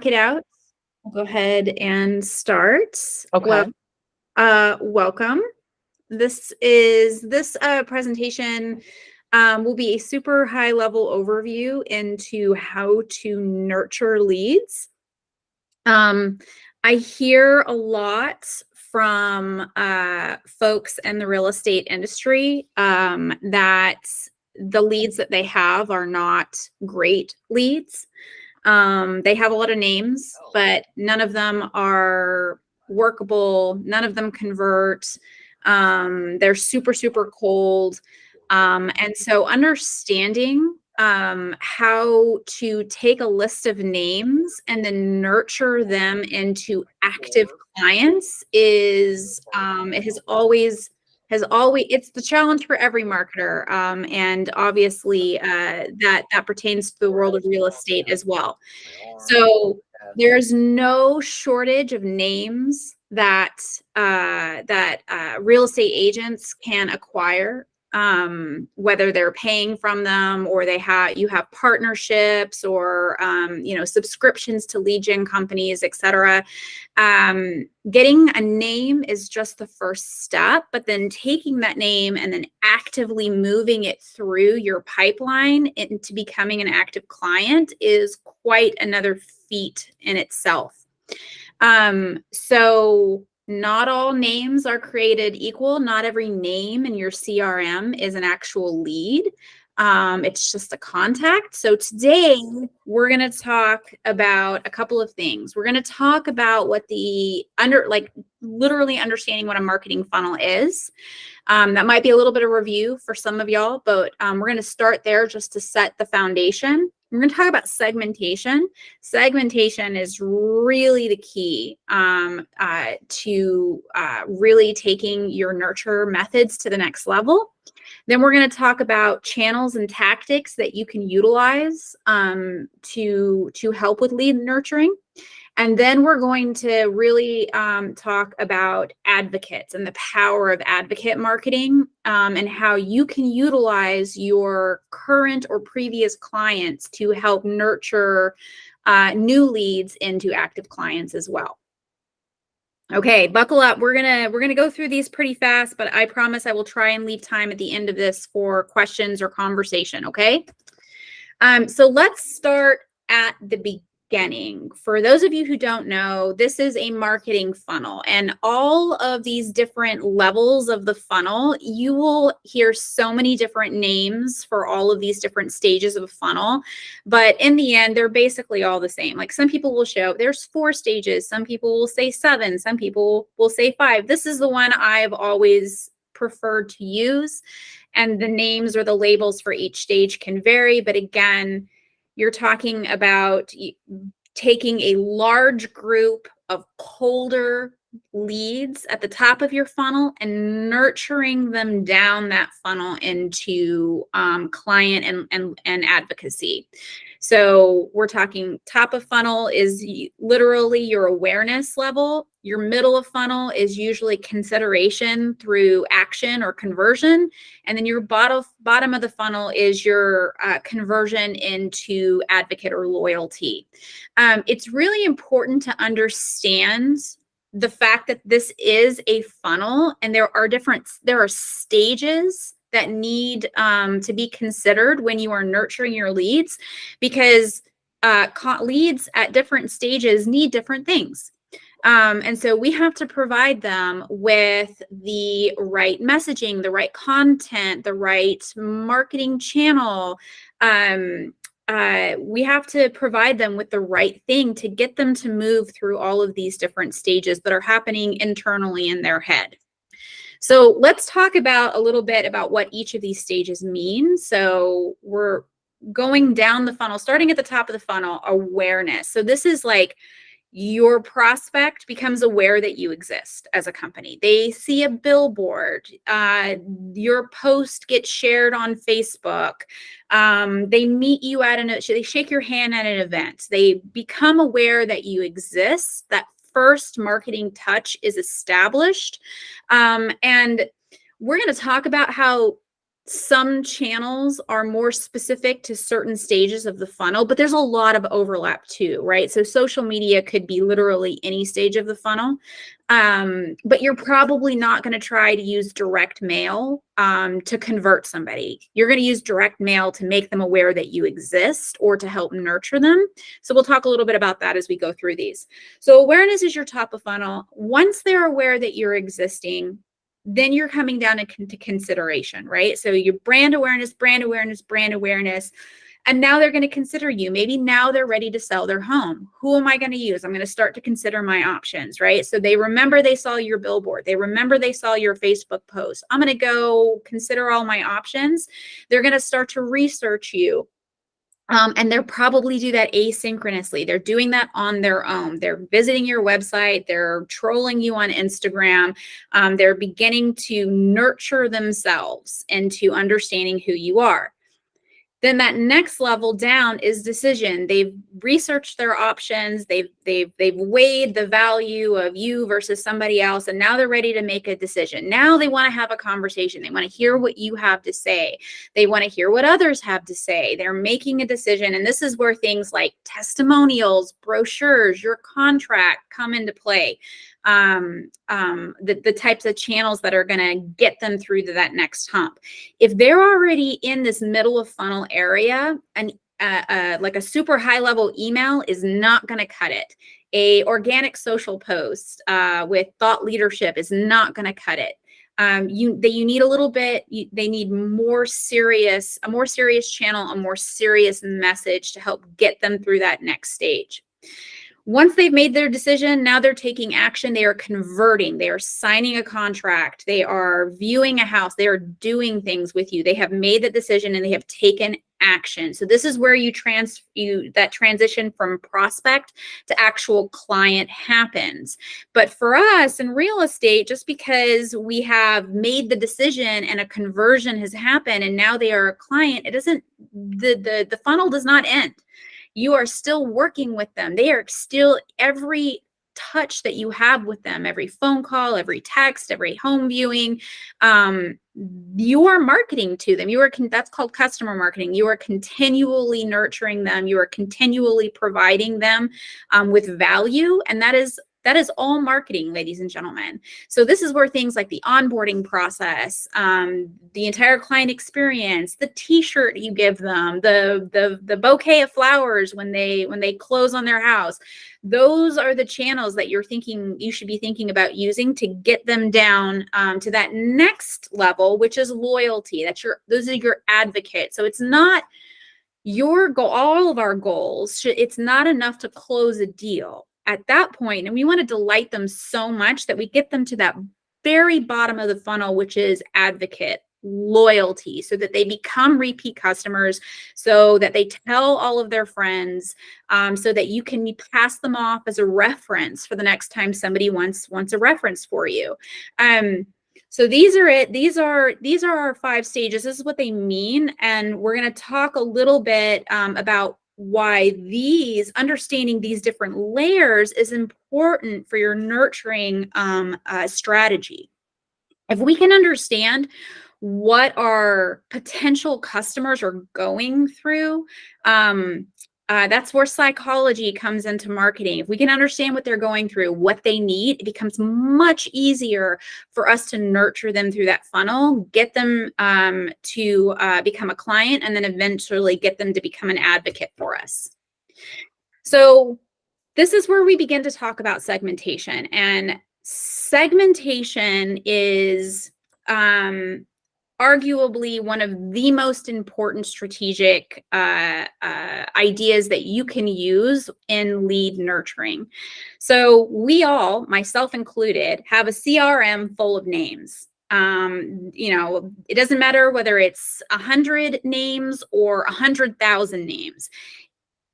It out. We'll go ahead and start. Well, Okay. welcome. This presentation will be a super high level overview into how to nurture leads. I hear a lot from folks in the real estate industry that the leads that they have are not great leads. They have a lot of names, but none of them are workable. None of them convert. They're super, super cold. And so understanding how to take a list of names and then nurture them into active clients is it has always it's the challenge for every marketer, and obviously that pertains to the world of real estate as well. So there's no shortage of names that real estate agents can acquire, whether they're paying from them or you have partnerships or subscriptions to lead gen companies, etc. Getting a name is just the first step, but then taking that name and then actively moving it through your pipeline into becoming an active client is quite another feat in itself. So not all names are created equal. Not every name in your CRM is an actual lead. It's just a contact. So today we're going to talk about a couple of things. We're going to talk about what literally understanding what a marketing funnel is. That might be a little bit of review for some of y'all, but we're going to start there just to set the foundation. We're going to talk about segmentation. Segmentation is really the key to really taking your nurture methods to the next level. Then we're going to talk about channels and tactics that you can utilize to help with lead nurturing. And then we're going to really talk about advocates and the power of advocate marketing, and how you can utilize your current or previous clients to help nurture new leads into active clients as well. Okay, buckle up. We're gonna go through these pretty fast, but I promise I will try and leave time at the end of this for questions or conversation. Okay. So let's start at the beginning. For those of you who don't know, this is a marketing funnel, and all of these different levels of the funnel, you will hear so many different names for all of these different stages of a funnel. But in the end, they're basically all the same. Like some people will show there's 4 stages, some people will say 7, some people will say 5. This is the one I've always preferred to use. And the names or the labels for each stage can vary. But again, you're talking about taking a large group of colder leads at the top of your funnel and nurturing them down that funnel into client and advocacy. So we're talking top of funnel is literally your awareness level. Your middle of funnel is usually consideration through action or conversion. And then your bottom of the funnel is your conversion into advocate or loyalty. It's really important to understand the fact that this is a funnel and there are stages that need to be considered when you are nurturing your leads, because leads at different stages need different things. And so we have to provide them with the right messaging, the right content, the right marketing channel. We have to provide them with the right thing to get them to move through all of these different stages that are happening internally in their head. So let's talk about a little bit about what each of these stages mean. So we're going down the funnel, starting at the top of the funnel, awareness. So this is like your prospect becomes aware that you exist as a company. They see a billboard, your post gets shared on Facebook, they meet you they shake your hand at an event. They become aware that you exist. That first marketing touch is established. And we're going to talk about how Some channels are more specific to certain stages of the funnel, but there's a lot of overlap too, right? So social media could be literally any stage of the funnel. But you're probably not going to try to use direct mail to convert somebody. You're going to use direct mail to make them aware that you exist or to help nurture them. So we'll talk a little bit about that as we go through these. So awareness is your top of funnel. Once they're aware that you're existing, then you're coming down into consideration, right? So your brand awareness, brand awareness, brand awareness. And now they're going to consider you. Maybe now they're ready to sell their home. Who am I going to use? I'm going to start to consider my options, right? So they remember they saw your billboard. They remember they saw your Facebook post. I'm going to go consider all my options. They're going to start to research you. And they'll probably do that asynchronously. They're doing that on their own. They're visiting your website. They're trolling you on Instagram. They're beginning to nurture themselves into understanding who you are. Then that next level down is decision. They've researched their options. They've weighed the value of you versus somebody else, and now they're ready to make a decision. Now they want to have a conversation. They want to hear what you have to say. They want to hear what others have to say. They're making a decision, and this is where things like testimonials, brochures, your contract come into play. The types of channels that are going to get them through to that next hump. If they're already in this middle of funnel area, and like a super high level email is not going to cut it. A organic social post with thought leadership is not going to cut it. You need a little bit, they need a more serious channel, a more serious message to help get them through that next stage. Once they've made their decision, now they're taking action. They are converting. They are signing a contract. They are viewing a house. They are doing things with you. They have made the decision and they have taken action. So this is where that transition from prospect to actual client happens. But for us in real estate, just because we have made the decision and a conversion has happened and now they are a client, it doesn't, the funnel does not end. You are still working with them. They are still, every touch that you have with them, every phone call, every text, every home viewing, you are marketing to them. That's called customer marketing. You are continually nurturing them. You are continually providing them with value. And that is all marketing, ladies and gentlemen. So this is where things like the onboarding process, the entire client experience, the T-shirt you give them, the bouquet of flowers when they close on their house, those are the channels that you should be thinking about using to get them down to that next level, which is loyalty. Those are your advocates. So it's not your goal. All of our goals, it's not enough to close a deal. At that point, and we want to delight them so much that we get them to that very bottom of the funnel, which is advocate loyalty, so that they become repeat customers, so that they tell all of their friends, so that you can pass them off as a reference for the next time somebody wants a reference for you. So these are it. These are our 5 stages. This is what they mean, and we're going to talk a little bit about why understanding these different layers is important for your nurturing strategy. If we can understand what our potential customers are going through, that's where psychology comes into marketing. If we can understand what they're going through, what they need, it becomes much easier for us to nurture them through that funnel, get them to become a client, and then eventually get them to become an advocate for us. So this is where we begin to talk about segmentation. And segmentation is arguably one of the most important strategic ideas that you can use in lead nurturing. So we all, myself included, have a CRM full of names. It doesn't matter whether it's 100 names or 100,000 names.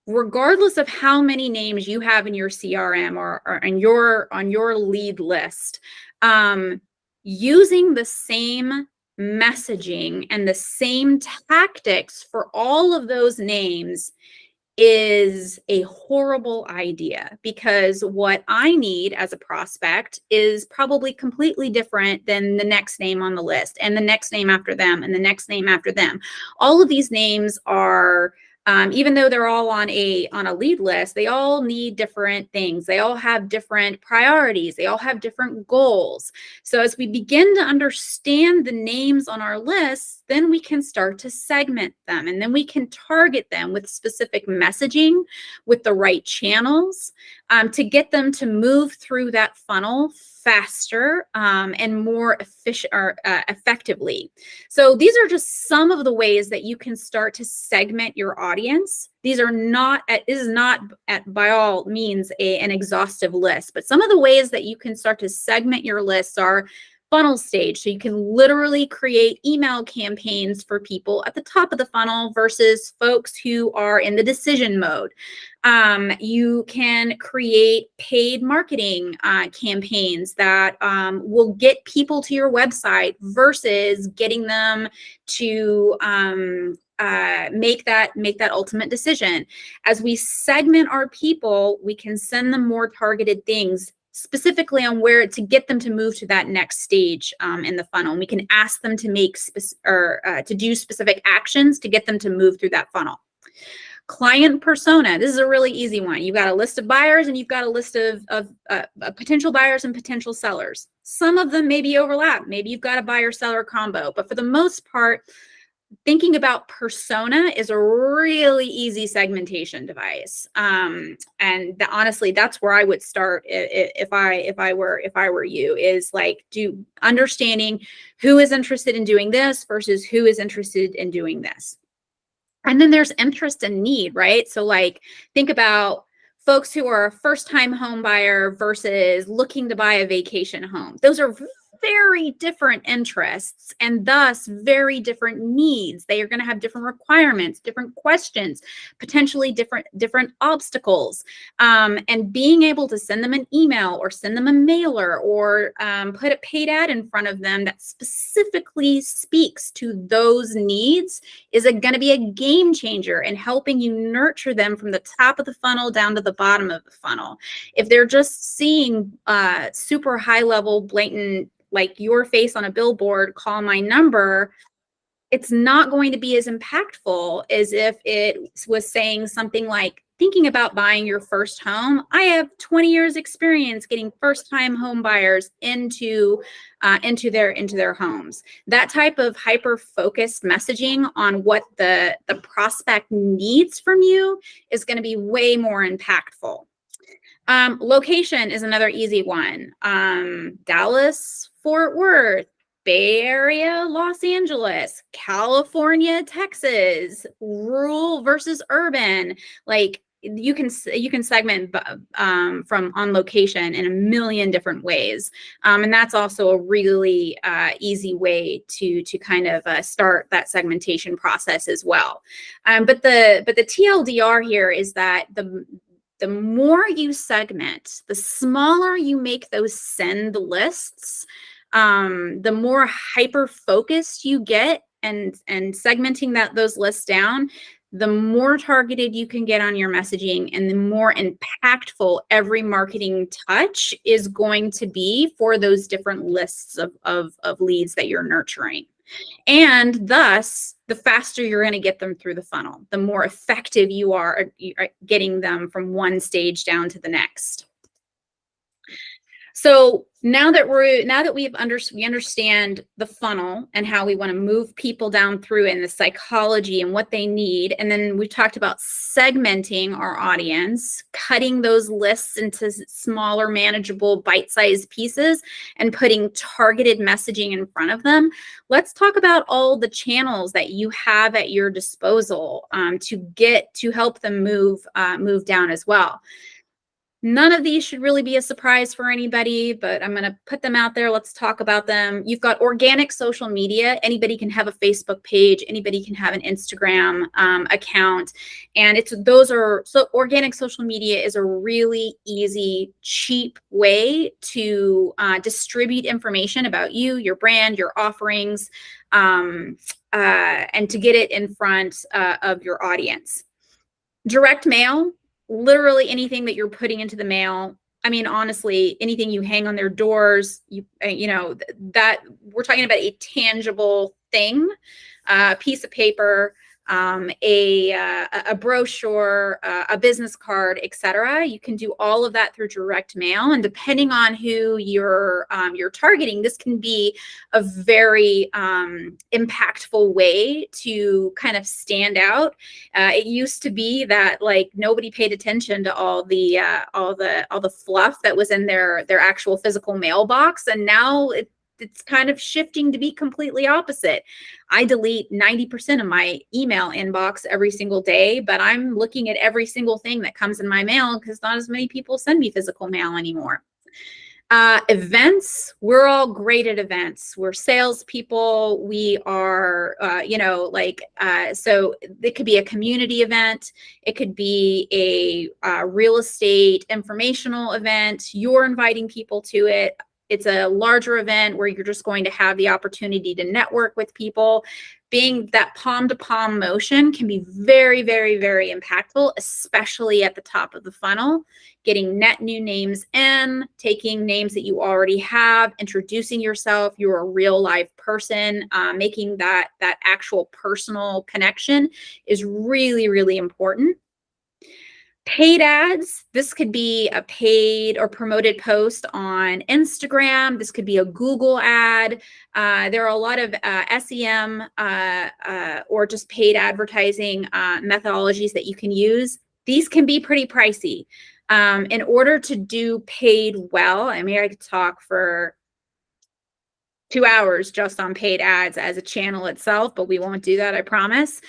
Regardless of how many names you have in your CRM or on your lead list, using the same messaging and the same tactics for all of those names is a horrible idea, because what I need as a prospect is probably completely different than the next name on the list, and the next name after them, and the next name after them. All of these names are, even though they're all on a lead list, they all need different things. They all have different priorities. They all have different goals. So as we begin to understand the names on our lists, then we can start to segment them, and then we can target them with specific messaging, with the right channels, to get them to move through that funnel faster, and more efficient, or effectively. So these are just some of the ways that you can start to segment your audience. These are not, this is not by all means an exhaustive list, but some of the ways that you can start to segment your lists are funnel stage. So you can literally create email campaigns for people at the top of the funnel versus folks who are in the decision mode. You can create paid marketing campaigns that will get people to your website versus getting them to make that ultimate decision. As we segment our people, we can send them more targeted things specifically on where to get them to move to that next stage in the funnel. And we can ask them to make to do specific actions to get them to move through that funnel. Client persona. This is a really easy one. You've got a list of buyers, and you've got a list of potential buyers and potential sellers. Some of them maybe overlap. Maybe you've got a buyer-seller combo, but for the most part, thinking about persona is a really easy segmentation device. And honestly, that's where I would start if I were you, is like understanding who is interested in doing this versus who is interested in doing this. And then there's interest and need, right? So like, think about folks who are a first-time home buyer versus looking to buy a vacation home. Those are very different interests, and thus very different needs. They are going to have different requirements, different questions, potentially different obstacles. And being able to send them an email or send them a mailer or put a paid ad in front of them that specifically speaks to those needs is going to be a game changer in helping you nurture them from the top of the funnel down to the bottom of the funnel. If they're just seeing super high level, blatant, like your face on a billboard, call my number, it's not going to be as impactful as if it was saying something like, thinking about buying your first home. I have 20 years experience getting first-time home buyers into their homes. That type of hyper-focused messaging on what the prospect needs from you is going to be way more impactful. Location is another easy one. Dallas, Fort Worth, Bay Area, Los Angeles, California, Texas, rural versus urban. Like you can segment from on location in a million different ways. And that's also a really easy way to kind of start that segmentation process as well. But the TLDR here is that the more you segment, the smaller you make those send lists, the more hyper focused you get, and segmenting those lists down, the more targeted you can get on your messaging, and the more impactful every marketing touch is going to be for those different lists of leads that you're nurturing. And thus, the faster you're going to get them through the funnel, the more effective you are getting them from one stage down to the next. So now that we understand the funnel and how we want to move people down through, and the psychology and what they need, and then we've talked about segmenting our audience, cutting those lists into smaller, manageable, bite-sized pieces, and putting targeted messaging in front of them. Let's talk about all the channels that you have at your disposal to help them move down as well. None of these should really be a surprise for anybody, but I'm going to put them out there. Let's talk about them. You've got organic social media. Anybody can have a Facebook page. Anybody can have an Instagram account. And so organic social media is a really easy, cheap way to distribute information about you, your brand, your offerings, and to get it in front of your audience. Direct mail, literally anything that you're putting into the mail. I mean, honestly, anything you hang on their doors, you know, that we're talking about a tangible thing, a piece of paper, a brochure, a business card, etc. You can do all of that through direct mail, and depending on who you're targeting, this can be a very impactful way to kind of stand out. It used to be that like nobody paid attention to all the fluff that was in their actual physical mailbox, and now it's kind of shifting to be completely opposite. I delete 90% of my email inbox every single day, but I'm looking at every single thing that comes in my mail because not as many people send me physical mail anymore. Events, we're all great at events. We're salespeople. We are, so it could be a community event. It could be a real estate informational event. You're inviting people to it. It's a larger event where you're just going to have the opportunity to network with people. Being that palm to palm motion can be very, very, very impactful, especially at the top of the funnel. Getting net new names in, taking names that you already have, introducing yourself, you're a real live person, making that actual personal connection is really, really important. Paid ads, this could be a paid or promoted post on Instagram. This could be a Google ad. There are a lot of SEM or just paid advertising methodologies that you can use. These can be pretty pricey. In order to do paid well, I mean, I could talk for 2 hours just on paid ads as a channel itself, but we won't do that, I promise.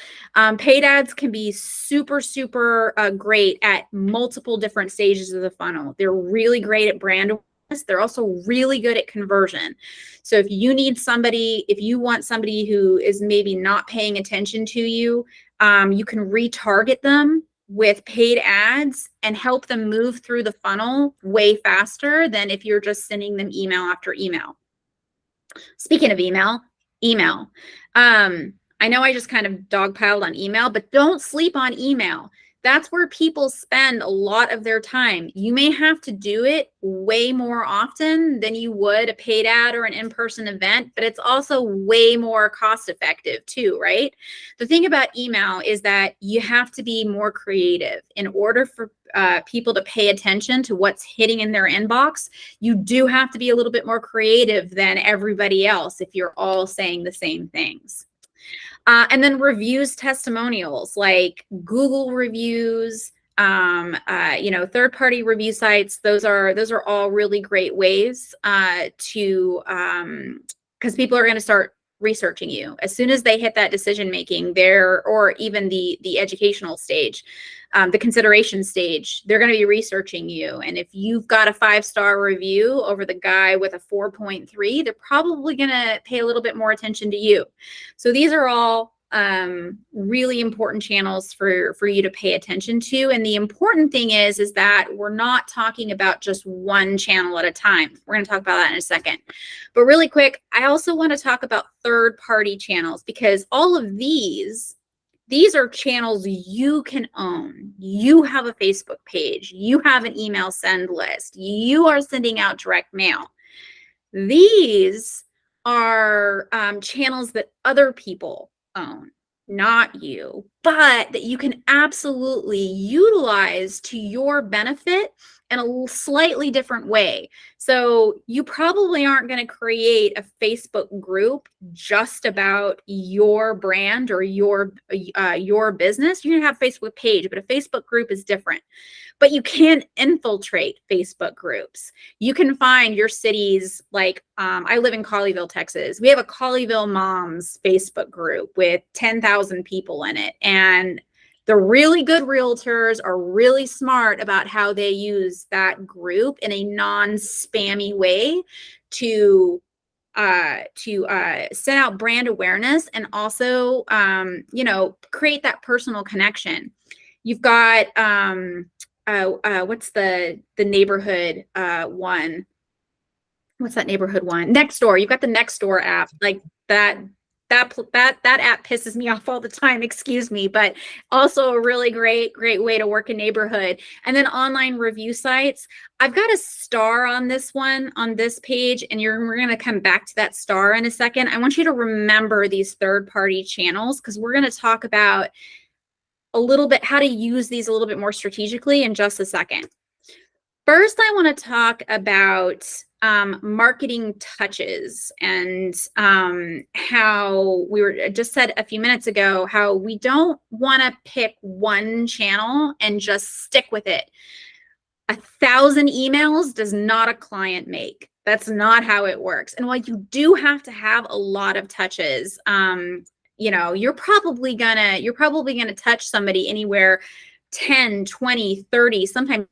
Paid ads can be super, super great at multiple different stages of the funnel. They're really great at brand awareness. They're also really good at conversion. So if you need somebody, if you want somebody who is maybe not paying attention to you, you can retarget them with paid ads and help them move through the funnel way faster than if you're just sending them email after email. Speaking of email. I know I just kind of dogpiled on email, but don't sleep on email. That's where people spend a lot of their time. You may have to do it way more often than you would a paid ad or an in-person event, but it's also way more cost effective too, right? The thing about email is that you have to be more creative. In order for people to pay attention to what's hitting in their inbox, you do have to be a little bit more creative than everybody else if you're all saying the same things. And then reviews, testimonials like Google reviews, third-party review sites. Those are all really great ways to because people are going to start researching you as soon as they hit that decision making there, or even the educational stage, the consideration stage. They're going to be researching you, and if you've got a 5-star review over the guy with a 4.3, they're probably going to pay a little bit more attention to you. So these are all really important channels for you to pay attention to. And the important thing is that we're not talking about just one channel at a time. We're going to talk about that in a second. But really quick, I also want to talk about third-party channels, because all of these are channels you can own. You have a Facebook page. You have an email send list. You are sending out direct mail. These are channels that other people own, not you, but that you can absolutely utilize to your benefit in a slightly different way. So you probably aren't going to create a Facebook group just about your brand or your business. You're going to have a Facebook page, but a Facebook group is different. But you can infiltrate Facebook groups. You can find your cities, like I live in Colleyville, Texas. We have a Colleyville Moms Facebook group with 10,000 people in it. And the really good realtors are really smart about how they use that group in a non-spammy way to send out brand awareness and also, create that personal connection. You've got, what's the neighborhood one? What's that neighborhood one? Nextdoor. You've got the Nextdoor app, like that. that app pisses me off all the time, excuse me, but also a really great way to work a neighborhood. And then online review sites. I've got a star on this one, on this page, and we're going to come back to that star in a second. I want you to remember these third-party channels, because we're going to talk about a little bit how to use these a little bit more strategically in just a second. First, I want to talk about marketing touches, and how we were just said a few minutes ago, how we don't want to pick one channel and just stick with it. 1,000 emails does not a client make. That's not how it works. And while you do have to have a lot of touches, you're probably gonna touch somebody anywhere 10, 20, 30, sometimes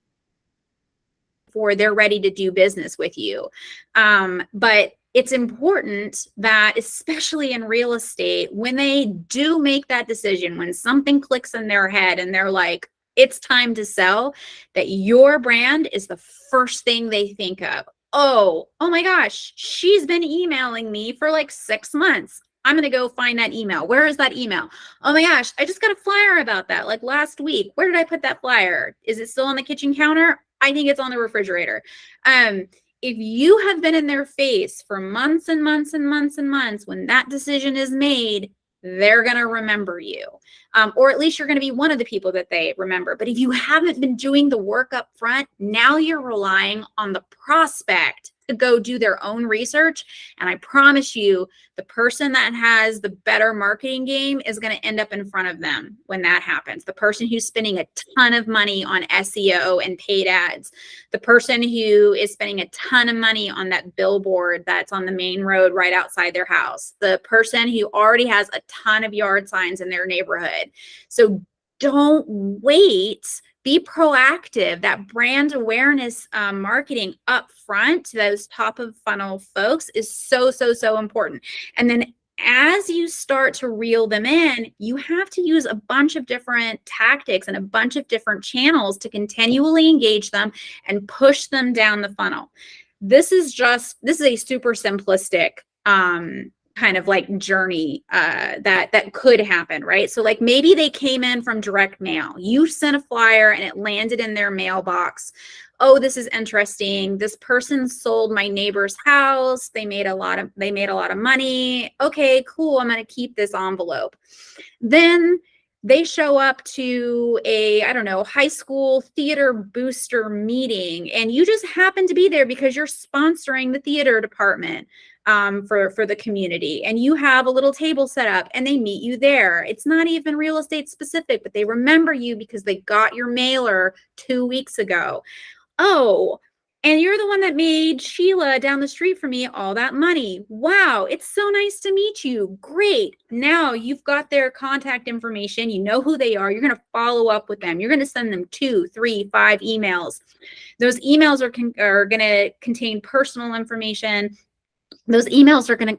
before they're ready to do business with you. But it's important that, especially in real estate, when they do make that decision, when something clicks in their head and they're like, it's time to sell, that your brand is the first thing they think of. Oh my gosh, she's been emailing me for like 6 months. I'm going to go find that email. Where is that email? Oh my gosh, I just got a flyer about that like last week. Where did I put that flyer? Is it still on the kitchen counter? I think it's on the refrigerator. If you have been in their face for months and months and months and months, when that decision is made, they're going to remember you. Or at least you're going to be one of the people that they remember. But if you haven't been doing the work up front, now you're relying on the prospect to go do their own research. And I promise you, the person that has the better marketing game is going to end up in front of them when that happens. The person who's spending a ton of money on SEO and paid ads, the person who is spending a ton of money on that billboard that's on the main road right outside their house, the person who already has a ton of yard signs in their neighborhood. So don't wait. Be proactive. That brand awareness marketing up front to those top of funnel folks is so important. And then as you start to reel them in, you have to use a bunch of different tactics and a bunch of different channels to continually engage them and push them down the funnel. This is a super simplistic kind of like journey that could happen, right? So like maybe they came in from direct mail. You sent a flyer and it landed in their mailbox. Oh, this is interesting. This person sold my neighbor's house. They made a lot of money. Okay, cool. I'm going to keep this envelope. Then they show up to a, I don't know, high school theater booster meeting, and you just happen to be there because you're sponsoring the theater department for the community, and you have a little table set up and they meet you there. It's not even real estate specific, but they remember you because they got your mailer 2 weeks ago. Oh, and you're the one that made Sheila down the street from me all that money. Wow, it's so nice to meet you. Great. Now you've got their contact information. You know who they are. You're going to follow up with them. You're going to send them 2, 3, 5 emails. Those emails are going to contain personal information. Those emails are going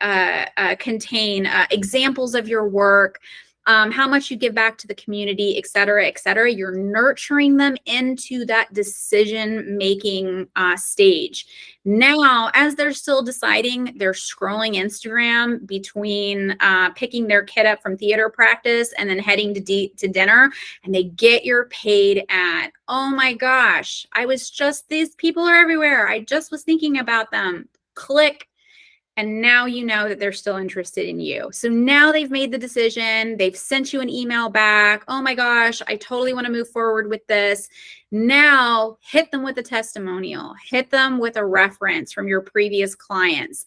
to contain examples of your work, how much you give back to the community, et cetera, et cetera. You're nurturing them into that decision-making stage. Now, as they're still deciding, they're scrolling Instagram between picking their kid up from theater practice and then heading to dinner, and they get your paid ad. Oh my gosh, these people are everywhere. I just was thinking about them. Click, and now you know that they're still interested in you. So now they've made the decision. They've sent you an email back. Oh my gosh, I totally want to move forward with this. Now hit them with a testimonial. Hit them with a reference from your previous clients.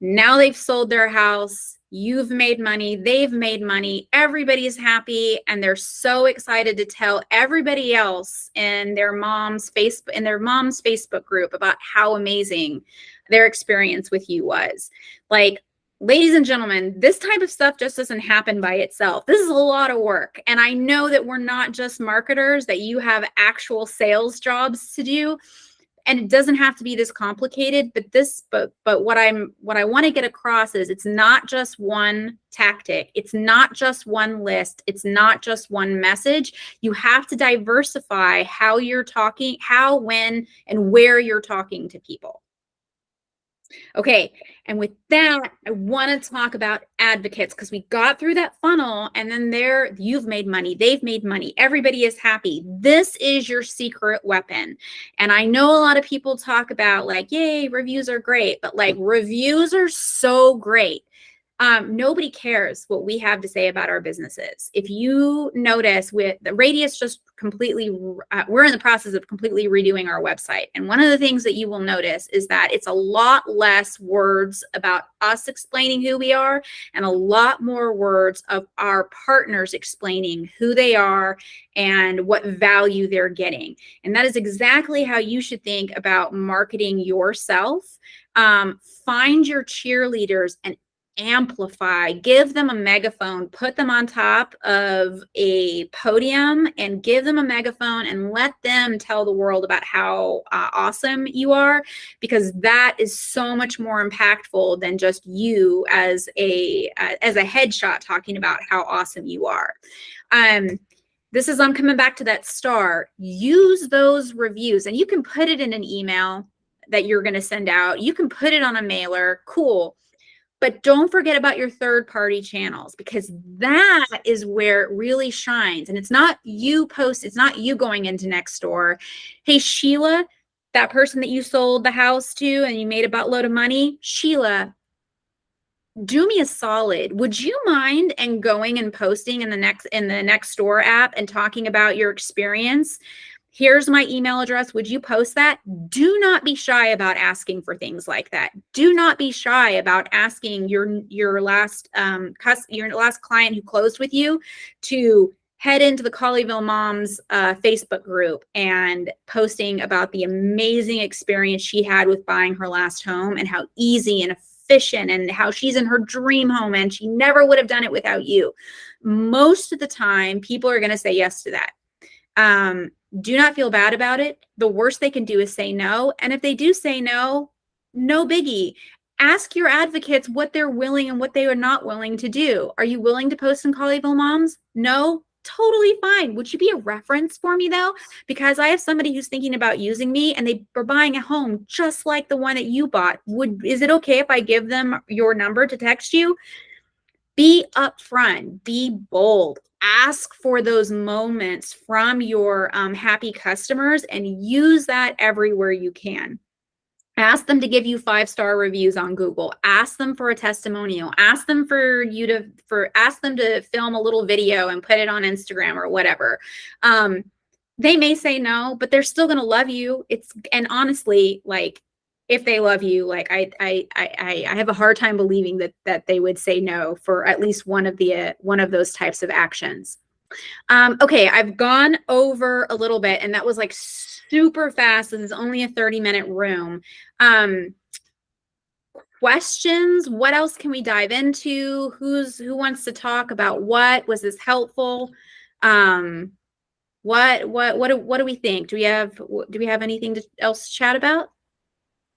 Now they've sold their house. You've made money. They've made money. Everybody's happy, and they're so excited to tell everybody else in their mom's Facebook group about how amazing their experience with you was. Like, ladies and gentlemen, this type of stuff just doesn't happen by itself. This is a lot of work. And I know that we're not just marketers, that you have actual sales jobs to do. And it doesn't have to be this complicated, but what I want to get across is it's not just one tactic. It's not just one list. It's not just one message. You have to diversify how you're talking, how, when, and where you're talking to people. Okay. And with that, I want to talk about advocates because we got through that funnel and then you've made money. They've made money. Everybody is happy. This is your secret weapon. And I know a lot of people talk about like, yay, reviews are great, but like reviews are so great. Nobody cares what we have to say about our businesses. If you notice, with the Radius just completely, we're in the process of completely redoing our website. And one of the things that you will notice is that it's a lot less words about us explaining who we are and a lot more words of our partners explaining who they are and what value they're getting. And that is exactly how you should think about marketing yourself. Find your cheerleaders and amplify, give them a megaphone, put them on top of a podium and give them a megaphone and let them tell the world about how awesome you are, because that is so much more impactful than just you as a headshot talking about how awesome you are. I'm coming back to that star. Use those reviews, and you can put it in an email that you're going to send out. You can put it on a mailer. Cool. But don't forget about your third-party channels, because that is where it really shines. And it's not you going into Nextdoor. Hey, Sheila, that person that you sold the house to and you made a buttload of money, Sheila, do me a solid. Would you mind and going and posting in the Nextdoor app and talking about your experience? Here's my email address. Would you post that? Do not be shy about asking for things like that. Do not be shy about asking your last client who closed with you to head into the Colleyville Moms Facebook group and posting about the amazing experience she had with buying her last home and how easy and efficient and how she's in her dream home and she never would have done it without you. Most of the time, people are going to say yes to that. Do not feel bad about it. The worst they can do is say no. And if they do say no, no biggie. Ask your advocates what they're willing and what they are not willing to do. Are you willing to post in Colleyville Moms? No? Totally fine. Would you be a reference for me though? Because I have somebody who's thinking about using me and they are buying a home just like the one that you bought. Is it okay if I give them your number to text you? Be upfront, be bold, ask for those moments from your happy customers and use that everywhere you can. Ask them to give you 5-star reviews on Google. Ask them for a testimonial. Ask them ask them to film a little video and put it on Instagram or whatever. They may say no, but they're still going to love you. And honestly, like, if they love you, like I have a hard time believing that they would say no for at least one of those types of actions. Okay, I've gone over a little bit, and that was like super fast. This is only a 30-minute room. Questions? What else can we dive into? Who wants to talk about what? Was this helpful? What do we think? Do we have anything else to chat about?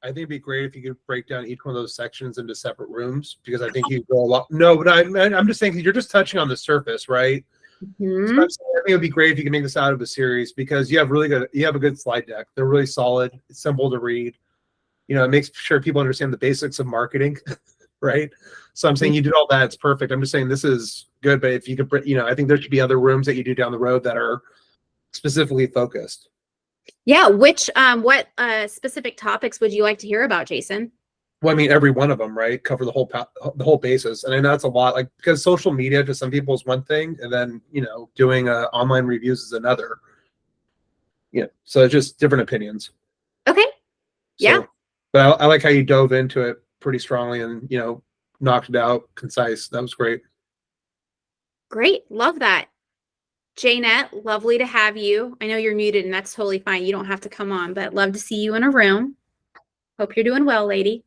I think it'd be great if you could break down each one of those sections into separate rooms, because I think you go a lot. No, but I'm just saying, you're just touching on the surface, right? Mm-hmm. So I think it would be great if you can make this out of a series, because you have a good slide deck. They're really solid. It's simple to read. You know, it makes sure people understand the basics of marketing, right? So I'm saying you did all that. It's perfect. I'm just saying this is good, but if you could, I think there should be other rooms that you do down the road that are specifically focused. Yeah. What specific topics would you like to hear about, Jason? Well, I mean, every one of them, right? Cover the whole basis. And I know that's a lot, like, because social media to some people is one thing, and then, doing online reviews is another. Yeah. So it's just different opinions. Okay. Yeah. So, but I like how you dove into it pretty strongly and, knocked it out concise. That was great. Great. Love that. Jaynette, lovely to have you. I know you're muted, and that's totally fine. You don't have to come on, but love to see you in a room. Hope you're doing well, lady.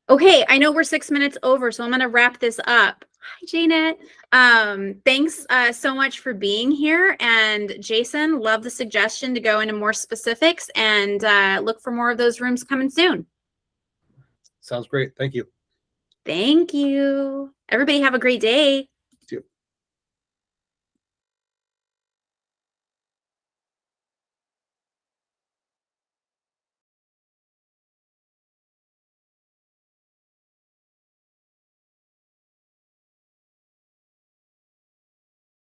Okay, I know we're 6 minutes over, so I'm going to wrap this up. Hi, Jaynette. Thanks so much for being here. And Jason, love the suggestion to go into more specifics and look for more of those rooms coming soon. Sounds great. Thank you. Thank you. Everybody have a great day.